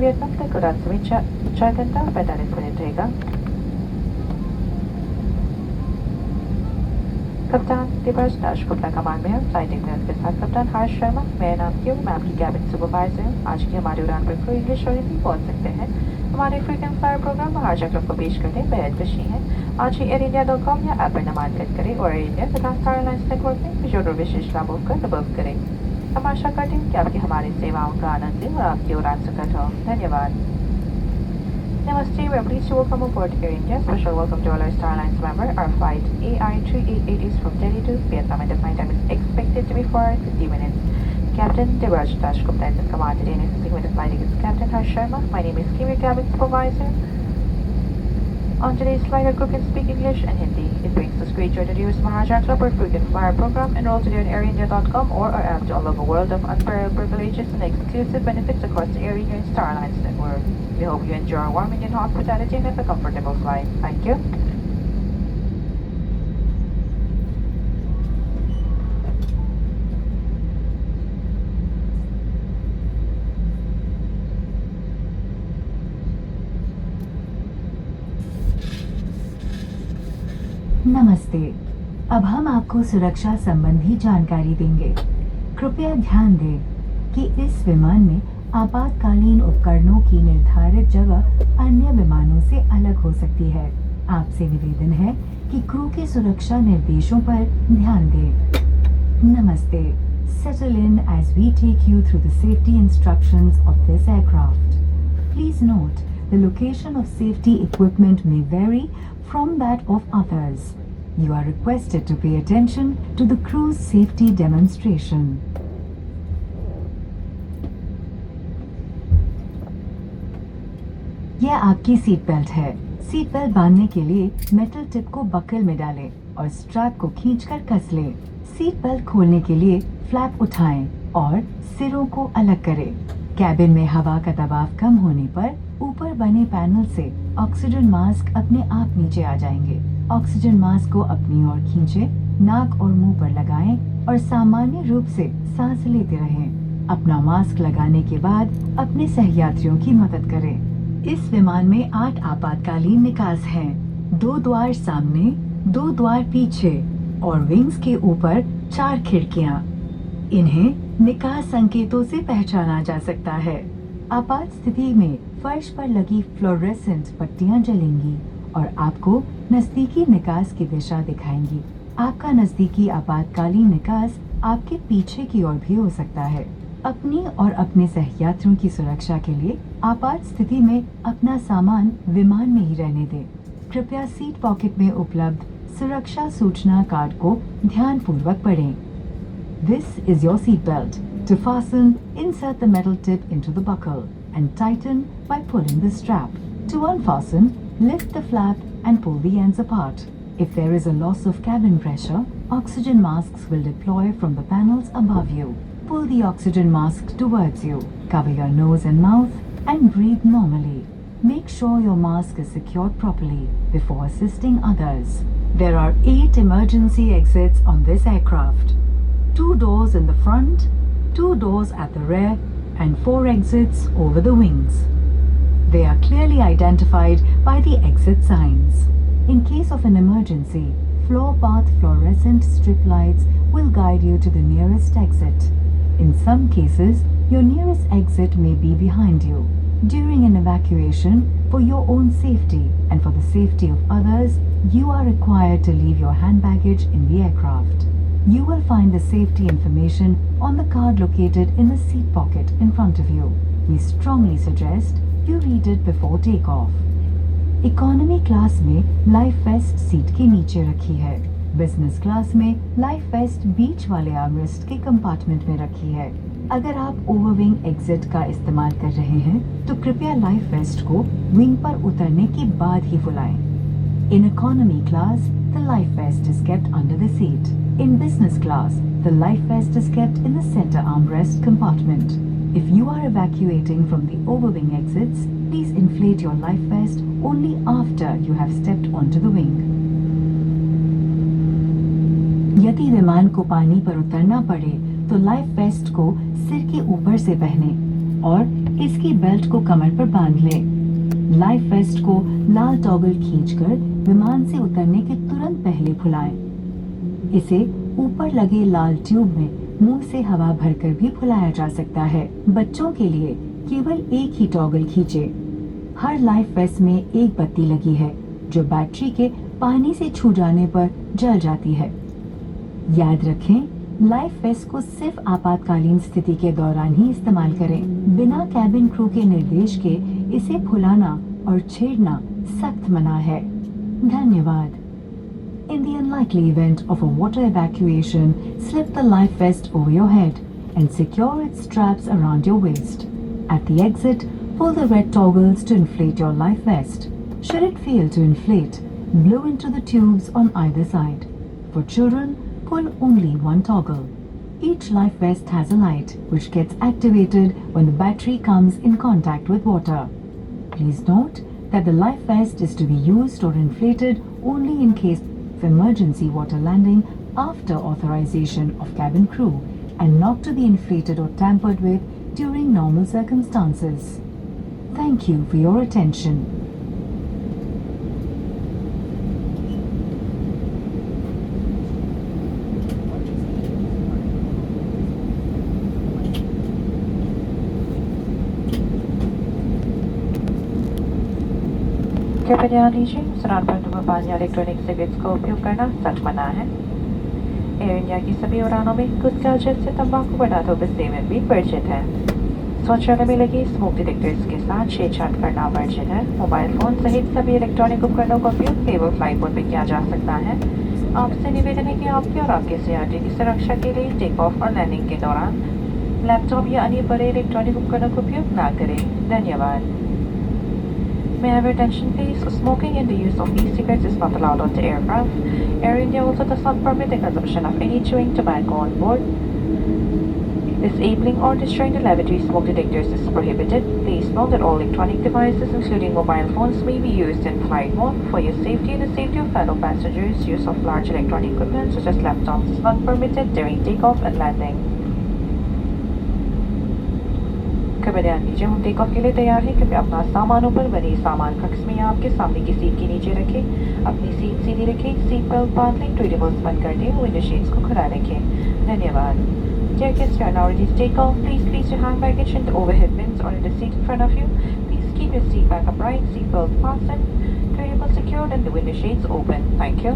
Vietnam तक उड़ान समय 4 घंटा 45 मिनट रहेगा। कप्तान दिवस दाश गुप्ता कमान में है। फ्लाइट इंजीनियर के साथ कप्तान हर्ष शर्मा। मेरा नाम क्यों, मैं आपकी कैबिन सुपरवाइजर हूँ। आज की हमारी उड़ान पर क्रू इंग्लिश और हिंदी बोल सकते हैं। हमारे फ्रीक्वेंट फ्लायर प्रोग्राम महाराजा क्लब को पेश करने बेहद खुशी है। आज ही AirIndia.com या ऐप पर नामांकन करें और एयर इंडिया तथा स्टार एलायंस नेटवर्क में विशेष और विशेष लाभों का अनुभव करें। हम आशा करते हैं कि आपकी हमारी सेवाओं का आनंद लें और आपकी उड़ान सफल हो। धन्यवाद। Namaste, we are pleased to welcome aboard Air India. Special welcome to all our Star Alliance member. Our flight AI388 is from Delhi to Vietnam and the flight time is expected to be for 50 minutes. Captain Devraj Dash Gupta is in command today and assisting with the flight is Captain Harsh Sharma. My name is Kim, your cabin supervisor. On today's flight, our crew can speak English and Hindi. It brings us great joy to introduce Maharaja Club, our frequent flyer program. Enroll today on AirIndia.com or our app to unlock a world of unparalleled privileges and exclusive benefits across the Air India and Star Alliance network. We hope you enjoy our warm Indian hospitality and have a comfortable flight. Thank you. नमस्ते। अब हम आपको सुरक्षा संबंधी जानकारी देंगे। कृपया ध्यान दें कि इस विमान में आपातकालीन उपकरणों की निर्धारित जगह अन्य विमानों से अलग हो सकती है। आपसे निवेदन है कि क्रू के सुरक्षा निर्देशों पर ध्यान दें। नमस्ते। Settle in as we take you through the safety instructions of this aircraft. Please note, the location of safety equipment may vary from that of others. You are requested to pay attention to the crew's safety demonstration. यह आपकी seat belt है। Seat belt बांधने के लिए metal tip को buckle में डालें और स्ट्रैप को खींचकर कस लें। सीट बेल्ट खोलने के लिए फ्लैप उठाएं और सिरों को अलग करें। कैबिन में हवा का दबाव कम होने पर ऊपर बने पैनल से ऑक्सीजन मास्क अपने आप नीचे आ जाएंगे। ऑक्सीजन मास्क को अपनी ओर खींचें, नाक और मुंह पर लगाएं और सामान्य रूप से सांस लेते रहें। अपना मास्क लगाने के बाद अपने सहयात्रियों की मदद करें। इस विमान में 8 आपातकालीन निकास हैं। 2 द्वार सामने, 2 द्वार पीछे और विंग्स के ऊपर 4 खिड़कियां। इन्हें निकास संकेतों से पहचाना जा सकता है। आपात स्थिति में फर्श पर लगी फ्लोरेसेंट पट्टियां जलेंगी और आपको नजदीकी निकास की दिशा दिखाएंगी। आपका नजदीकी आपातकालीन निकास आपके पीछे की ओर भी हो सकता है। अपनी और अपने सहयात्रियों की सुरक्षा के लिए आपात स्थिति में अपना सामान विमान में ही रहने दें। कृपया सीट पॉकेट में उपलब्ध सुरक्षा सूचना कार्ड को ध्यानपूर्वक पढ़ें। This is your seat belt. To fasten, insert the metal tip into the buckle and tighten by pulling the strap. To unfasten, lift the flap and pull the ends apart. If there is a loss of cabin pressure, oxygen masks will deploy from the panels above you. Pull the oxygen mask towards you. Cover your nose and mouth and breathe normally. Make sure your mask is secured properly before assisting others. There are 8 emergency exits on this aircraft. 2 doors in the front, 2 doors at the rear, and 4 exits over the wings. They are clearly identified by the exit signs. In case of an emergency, floor path fluorescent strip lights will guide you to the nearest exit. In some cases, your nearest exit may be behind you. During an evacuation, for your own safety and for the safety of others, you are required to leave your hand baggage in the aircraft. You will find the safety information on the card located in the seat pocket in front of you. We strongly suggest you read it before takeoff. Economy class में life waste seat के नीचे रखी है। Business class में life waste बीच वाले armrest के compartment में रखी है। अगर आप ओवरविंग एग्जिट का इस्तेमाल कर रहे हैं तो कृपया लाइफ वेस्ट को विंग पर उतरने के बाद ही बुलाएं। In economy class, the life vest is kept under the seat. In business class, the life vest is kept in the center armrest compartment. If you are evacuating from the overwing exits, please inflate your life vest only after you have stepped onto the wing. यदि विमान को पानी पर उतरना पड़े तो life waste को सिर के ऊपर से पहने। और इसकी बेल्ट को कमर पर बांध लें। लाइफ वेस्ट को लाल टॉगल खींचकर विमान से उतरने के तुरंत पहले फुलाएं। इसे ऊपर लगे लाल ट्यूब में मुंह से हवा भरकर भी फुलाया जा सकता है। बच्चों के लिए केवल एक ही टॉगल खींचे। हर लाइफ वेस्ट में एक बत्ती लगी है जो बैटरी के पानी से छू जाने पर जल जाती है। याद रखें, लाइफ वेस्ट को सिर्फ आपातकालीन स्थिति के दौरान ही इस्तेमाल करें। बिना कैबिन क्रू के निर्देश के इसे फुलाना और छेड़ना सख्त मना है। धन्यवाद। In the unlikely event of a water evacuation, slip the life vest over your head and secure its straps around your waist. At the exit, pull the red toggles to inflate your life vest. Should it fail to inflate, blow into the tubes on either side. For children, pull only one toggle. Each life vest has a light which gets activated when the battery comes in contact with water. Please note that the life vest is to be used or inflated only in case of emergency water landing after authorization of cabin crew and not to be inflated or tampered with during normal circumstances. Thank you for your attention. कृपया ध्यान दीजिए, उड़ान पर धूम्रपान या electronic cigarettes का उपयोग करना सख्त मना है। एयर इंडिया की सभी उड़ानों में गुटखा जैसे तंबाकू पदार्थों का सेवन भी वर्जित है। शौचालय में लगी स्मोक डिटेक्टर्स के साथ छेड़छाड़ करना वर्जित है। मोबाइल फोन सहित सभी इलेक्ट्रॉनिक उपकरणों का उपयोग केवल फ्लाइट मोड में किया जा सकता है। आपसे निवेदन है कि आपके और आपके सीआरटी की सुरक्षा के लिए टेक ऑफ और लैंडिंग के दौरान लैपटॉप या अन्य बड़े इलेक्ट्रॉनिक उपकरणों का उपयोग न करें। धन्यवाद। May I have your attention please? Smoking and the use of e-cigarettes is not allowed on the aircraft. Air India also does not permit the consumption of any chewing tobacco on board. Disabling or destroying the lavatory smoke detectors is prohibited. Please note that all electronic devices, including mobile phones, may be used in flight mode. For your safety and the safety of fellow passengers, use of large electronic equipment such as laptops is not permitted during takeoff and landing. कृपया ध्यान दीजिए, हम take off के लिए तैयार हैं। कृपया अपना सामानों पर बनी सामान कक्ष में या आपके सामने की सीट के नीचे रखें। अपनी सीट सीधी रखें, सीट बेल्ट बांध लें, ट्विटेबल्स बंद कर दें, विंडो शेड्स को खुला रखें। धन्यवाद। Dear guests, you are now ready to take off. Please place your hand baggage in the overhead bins or in the seat in front of you. Please keep your seat back upright, seat belt fastened, twittables secured, and the window shades open. Thank you.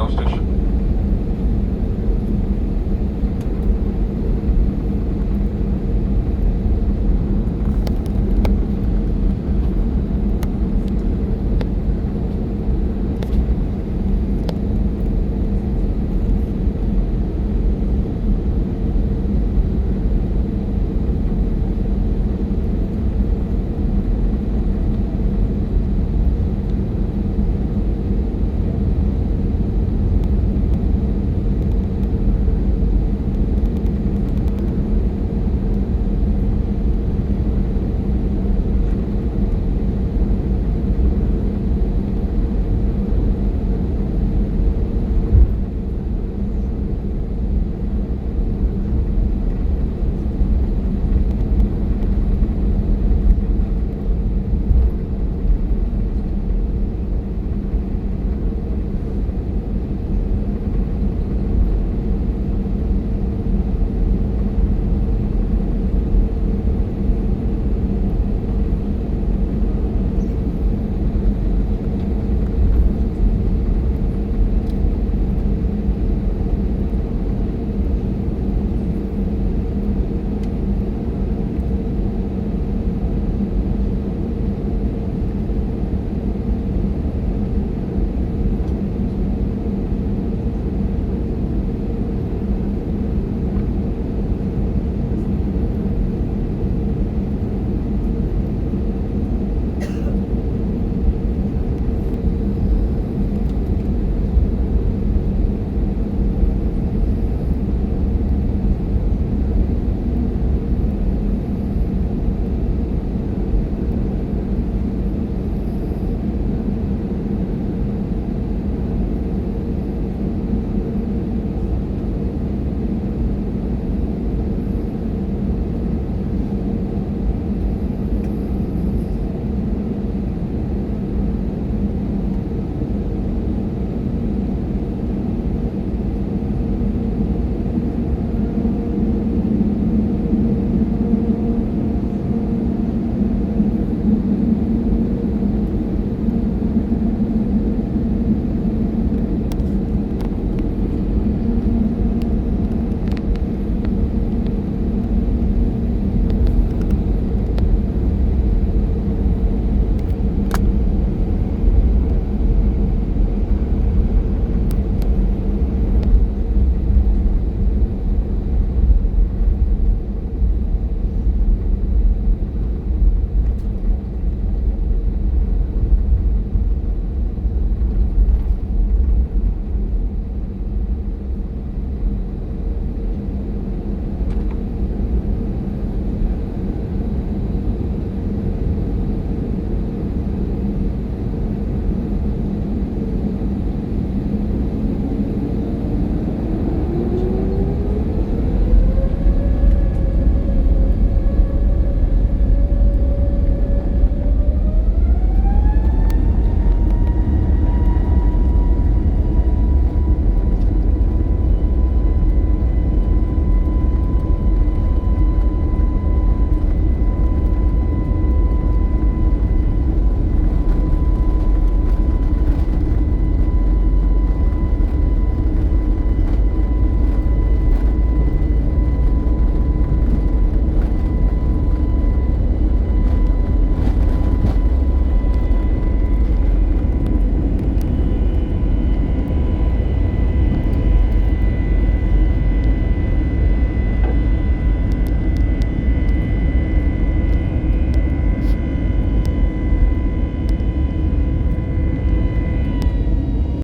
Now station.